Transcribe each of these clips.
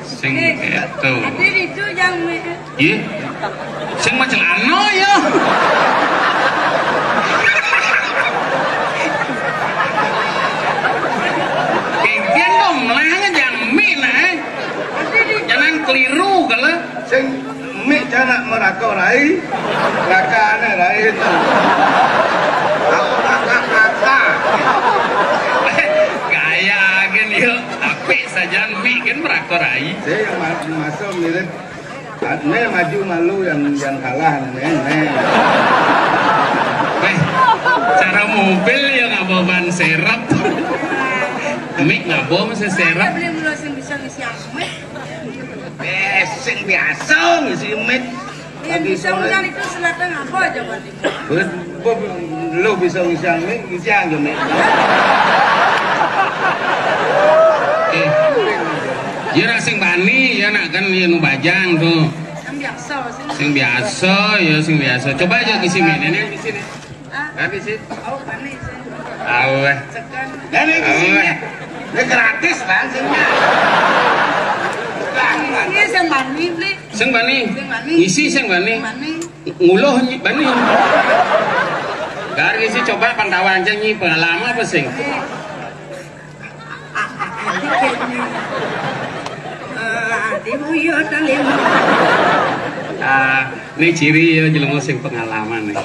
Sing itu. Adik itu yang Iya. Sing macelana ya. Kikian dong melanya jangan mie nah. Jangan keliru kalau. Sing mie jangan merakorai, rakane rai itu. Aku kakak. Gaya kan yuk. Tapi saja mie kan merakorai. Saya yang masuk mirip. Nih maju malu yang kalah nih. Cara mobil ya nggak bawa ban serap. Mik nggak bawa masih serap. beli mulu yang bisa ngisi amet. Sing biasa ngisi mie. Yang bisa ngisi itu selatan apa aja buat Lo bisa ngisi mie, ngisi aja mie. Ya nak sing bani ya nak kan ya nu bajang tuh. Yang biasa sih. Sing biasa ya sing biasa. Coba aja ngisi mie nenek di sini. Di sini. Oh panis. Aweh. Sekan. Dan ini ini gratis bang singnya. Ini yang mani beli. Sing bani. Sing bani. Ngisi sing bani. Mani. Nguluh bani. Gar ngisi coba pantauan aja nyi pengalaman apa sing? Ibu yo talim. Ini ciri ya jelema sing pengalaman nih.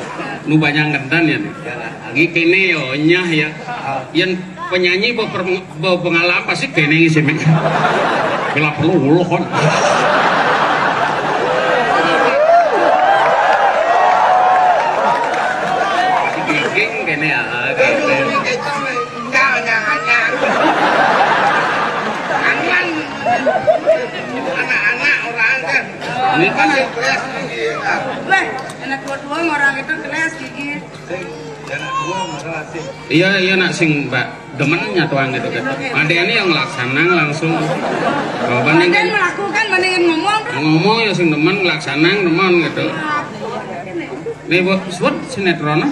Nu banyak kentan ya nih. Lagi kene yo nyah ya. Yang penyanyi bawa pengalaman pasti kene ngisi mik. Bila perlu uluh kan. Geng kene ya. Anak-anak orang kan. Ini kan Weh, anak dua orang itu kelas gigi. iya nak sing mbak demennya tuang gitu kan. Ada ini yang laksana langsung. Kalau banding Banding melakukan bandingin ngomong. ngomong ya sing demen laksana demen gitu. Nih buat sebut sinetron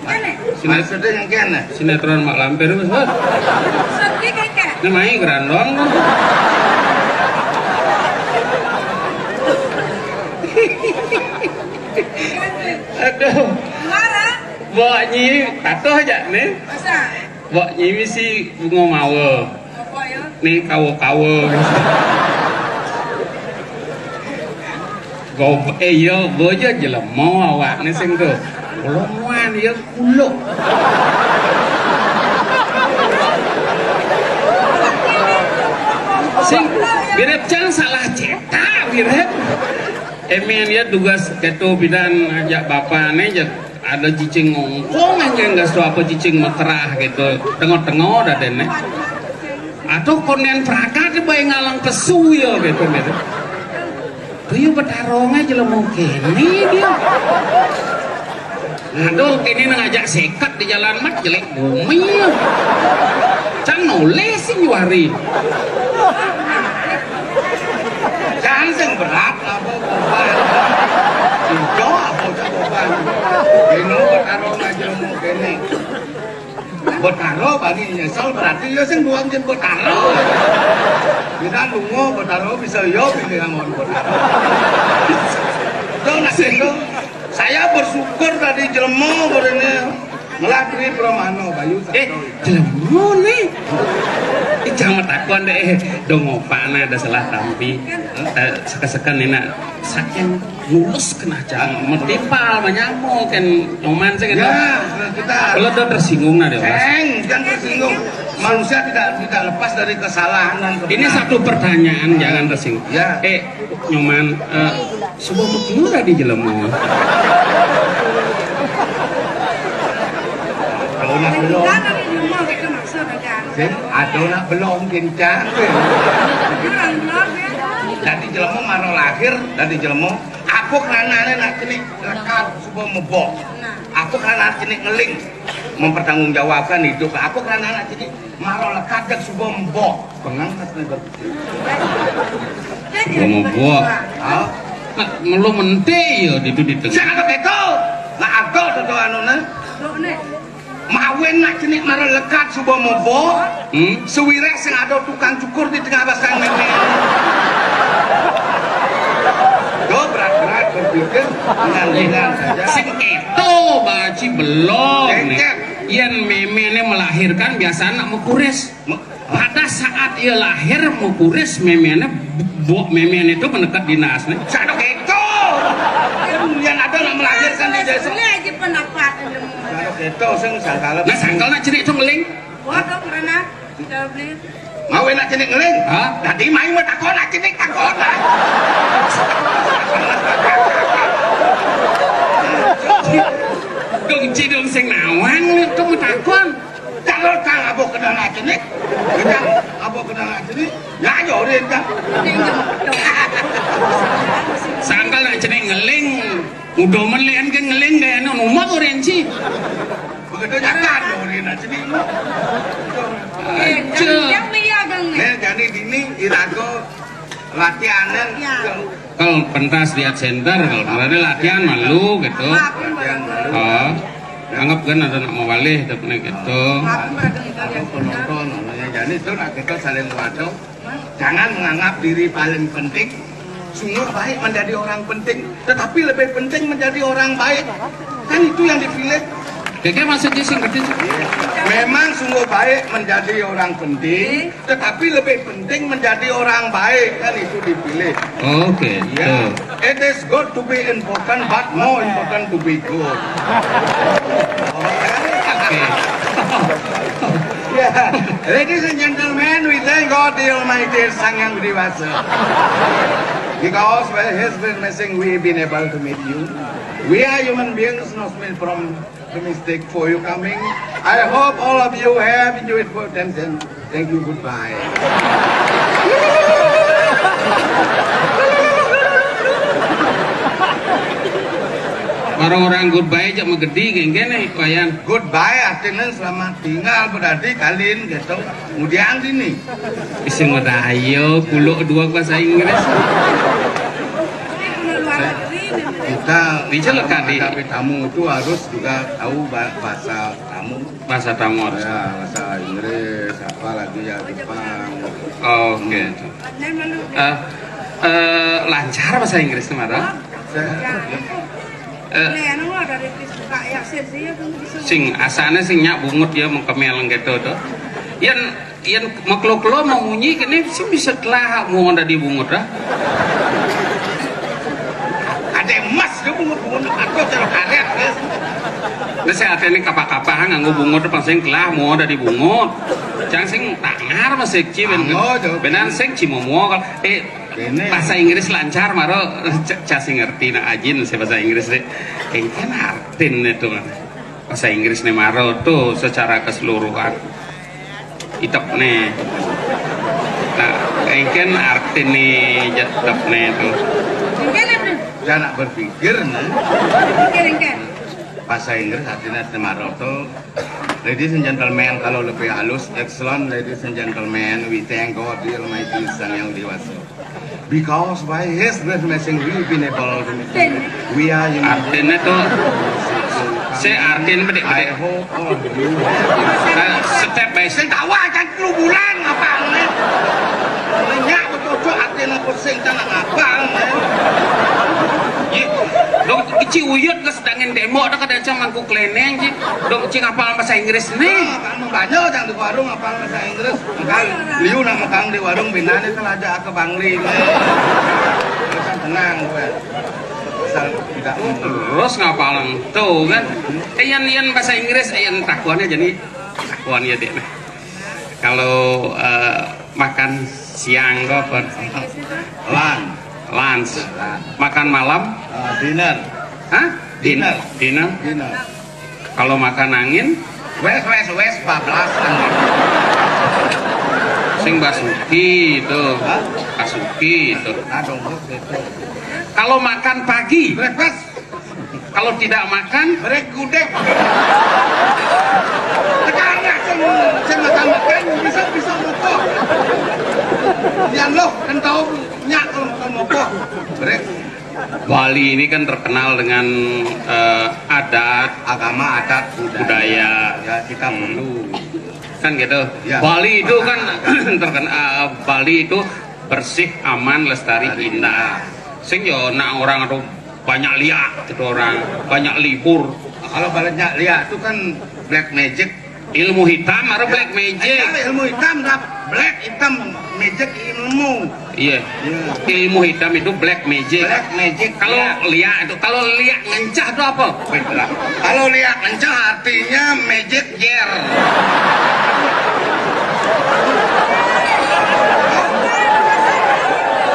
Kene. Maksudnya yang kena. Sinetron mak lampir sebut. Sedih kakek. Ini main grandong tuh. Aduh, Marah. bawa nyi tato aja nih. Masa? Bawa nyi misi bunga mawa. Apa ya? Nih kawo-kawo. Go yo bojo jelema awak nih sing tuh. Kuloan ya kulo. Sing birep can salah cetak birep. Emen ya tugas ketua bidan ajak bapak nih ada cicing ngongkong aja nggak tahu apa cicing meterah gitu tengok-tengok ada dene atau konen prakat bayi ngalang pesu ya gitu gitu tuh bertarung aja lo mungkin dia aduh kini ngajak sekat di jalan mat jelek bumi can nulis sih nyuari Jangan berat apa beban. Itu apa beban. Ini bertaruh aja mau kene. Bertaruh bagi nyesel berarti ya sing buang jen bertaruh. Kita lungo bertaruh bisa yo pilih ngamon bertaruh. Jangan itu. Saya bersyukur tadi jelemo berene ngelakui Pramana Bayu Sastro. Jelemo nih. Jangan takuan deh dong opana ada salah tampi sekan-sekan enak saking lulus kena jangan metipal menyamuk kan nyoman sih kan ya kita kalau tuh tersinggung nah deh jangan tersinggung manusia tidak lepas dari kesalahan dan ini satu pertanyaan jangan tersinggung ya nyoman sebuah bukti udah di jelemo kalau nak belum ada nak belum kencang dari jelemo maro lahir dari jelemo aku kanane nak kini lekat sebuah mebok aku kanane kini ngeling mempertanggungjawabkan hidup aku kanane nak kini maro lekat dan sebuah mebok pengangkat negara mebok melu mente ya di tengah jangan begitu nak agol tuh anu nah Mawen nak jenik mara lekat subuh mobo. Sewireh sing ada tukang cukur di tengah basang ini. Do berat-berat berpikir dengan saja. Sing itu baci belum nih. Yang memene melahirkan biasa anak mukuris. Pada saat ia lahir mukuris memene itu mendekat dinas nih. Sadok itu. Yang ada nak melahirkan di desa. Ini aja pendapat. Sadok itu sing sangkal. Nah sangkal nak cerik itu ngeling. Waduh karena tidak beli. Mau enak jenik ngeling? Hah? Tadi main mau takon nak jenik takon. Dong cidung sing nawang itu mau takon. Kalau kang abo kena nak jenik, kang abo kena nak jenik, ya jorin kan. Sangkal nak cerik ngeling. Udah melihat kan ngeling deh, nomor orange. Begitu nyakan jorin nak jenik. Yang lihat dong nih. Nih jadi dini irago latihanan. Kalau pentas lihat center, kalau ada latihan malu gitu. Oh, anggap kan ada nak mawalih tapi gitu. Penonton, jadi itu nak kita saling waduh. Jangan menganggap diri paling penting. Sungguh baik menjadi orang penting, tetapi lebih penting menjadi orang baik. Kan itu yang dipilih. Kayak maksudnya sih ngerti sih. Memang sungguh baik menjadi orang penting, tetapi lebih penting menjadi orang baik, kan itu dipilih. Oke. Ya, it is good to be important, but more important to be good. Oke. Yeah, ladies and gentlemen, we thank God the Almighty Sang Yang Widi Wasa. Because by His blessing we've been able to meet you. We are human beings, not made from the mistake for you coming. I hope all of you have enjoyed your attention. Thank you, goodbye. Orang-orang goodbye aja mau gede geng-geng wayan. Goodbye artinya selamat tinggal berarti kalian gitu. Kemudian ini. Iseng ayo kulo dua bahasa Inggris. Kita Dicelak kan di tapi tamu itu harus juga tahu bahasa tamu. bahasa tamu harus. Ya, bahasa Inggris, apa lagi ya Jepang. Oke. Lancar bahasa Inggris kemarin. Sing asane sing nyak bungut ya mengkemel gitu tuh. Yang maklo-klo mau munyi kene sih bisa telah mau ada di bungut dah. Ada emas dia bungut-bungut atau cara karet guys. Nah saya ini kapak-kapahan nganggo bungut depan sing telah mau ada di bungut. Jangan sing tangar masih ciben. Benar sing cimomo bahasa Inggris lancar maro casi ngerti na ajin saya bahasa Inggris deh. Kan artin itu bahasa Inggris nih maro tuh secara keseluruhan. Itap nih. Nah, kan artin nih jatap nih tuh. Jangan berpikir nih. Bahasa Inggris artinya maro tuh. Ladies and gentlemen, kalau lebih halus, excellent ladies and gentlemen, we thank God the Almighty Sang Yang Widi Wasa. Because by His blessing we've been able to meet you. We are human. Artinya tuh saya artin bedek I bedek. hope all of you Step by Sing step. tawa kan 10 bulan apa nih? Banyak betul artinya pusing tanah apa nih? Dong kecil uyut ke sedangin demo ada kadang mangku kleneng sih. Dong cing apal bahasa Inggris nih. Kan banyak yang di warung apa bahasa Inggris. Kan liu nak makan di warung binane kan ada ke Bangli. Kan tenang gue. Asal tidak Terus ngapalan tuh kan. Yan bahasa Inggris yan takuannya jadi takuannya deh. Kalau makan siang kok lunch. Makan malam dinner. hah? Dinner. Kalau makan angin Wes bablas angin. sing basuki itu. Basuki itu. Aduh itu. Kalau makan pagi, Breakfast. kalau tidak makan Break gudeg. Sekarang saya makan bisa mopo. Yang lo kan tahu nyak kalau mopo. Break. Bali ini kan terkenal dengan adat, agama, adat, budaya. Ya kita perlu. Kan gitu. Ya. Bali itu kan terkenal, Bali itu bersih, aman, lestari, indah. Sing yo nak orang itu banyak liak gitu orang, banyak libur. Kalau baliknya lihat itu kan black magic. Ilmu hitam atau black magic? Ilmu hitam, black hitam, magic ilmu. Iya. Ilmu hitam itu black magic. Black magic. Kalau liak itu, kalau liak ngencah itu apa? Baiklah. Kalau liak ngencah artinya magic gear.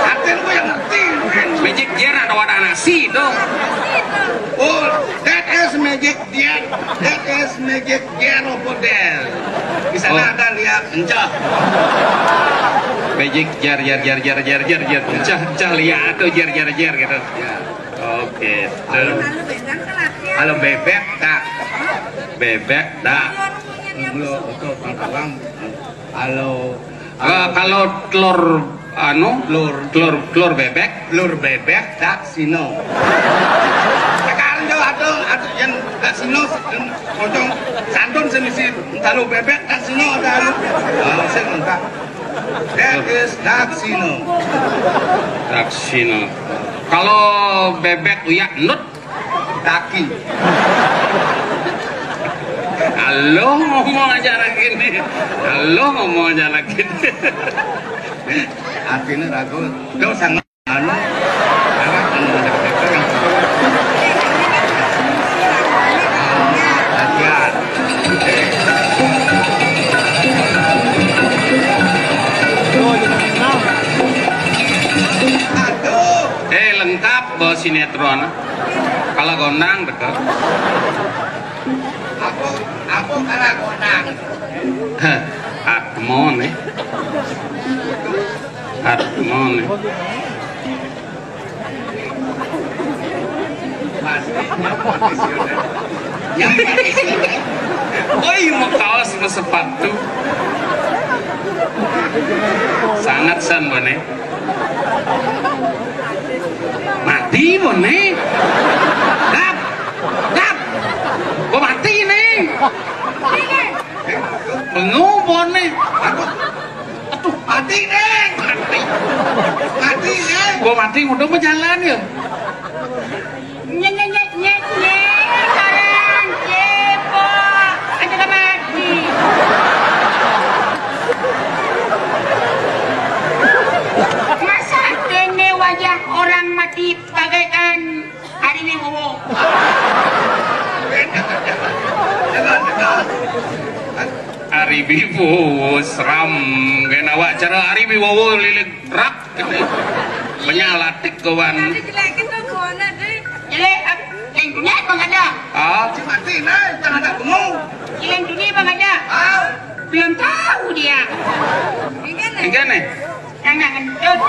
Artinya gue yang ngerti. Magic gear ada wadah nasi itu. Oh, that is magic gear. That is magic gear over there. Di sana ada liak ngencah. Magic jar cah lihat tuh jar gitu. Ya. Oke. Lalu bedan kan latihan. Kalau bebek tak. Bebek dah. Belum untuk pangkalan. Kalau telur telur bebek Lur bebek tak sino. Sekarang jo ada yang tak sino pocong santun semisi kalau bebek tak sino ada. Saya enggak. That is Daksino. Daksino. Kalau bebek uyak nut Daki. halo ngomong aja lagi nih. Halo ngomong aja lagi. Artinya ragu. Kau sangat anu. Lengkap bawa sinetron. Kalau gondang dekat. Aku kalau gondang. Atmone. Oi, mau kaos mau sepatu. Sangat san bone. Mati bone. Dap. Kok mati nih? Bengong bone. Aduh, mati nih. Mati nih. Gua mati udah berjalan ya. Nyek, sekarang cepo, ada mati. Masa kene wajah orang mati bagaikan hari ini wowo. Aribi wowo seram kena awak cara aribi wowo lilit rak menyalatik kawan. Tadi jelekin tuh kona deh. Jelek, yang dunia bang ada. Si mati nih, jangan ada bengong. Yang dunia bang ada. Belum tahu dia. Enggak nih. Yang nggak ngentut.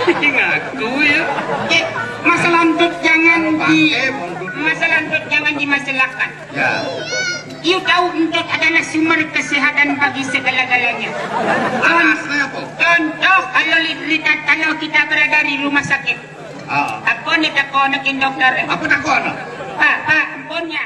Ngaku ya. Masalah ngentut jangan dimasalahkan. Ya. You tahu ngentut adalah sumber kesehatan bagi segala-galanya. Alasnya apa? Contoh kalau kita berada di rumah sakit. Aku nih dokter. Apa tak kau? Pak, ampunnya.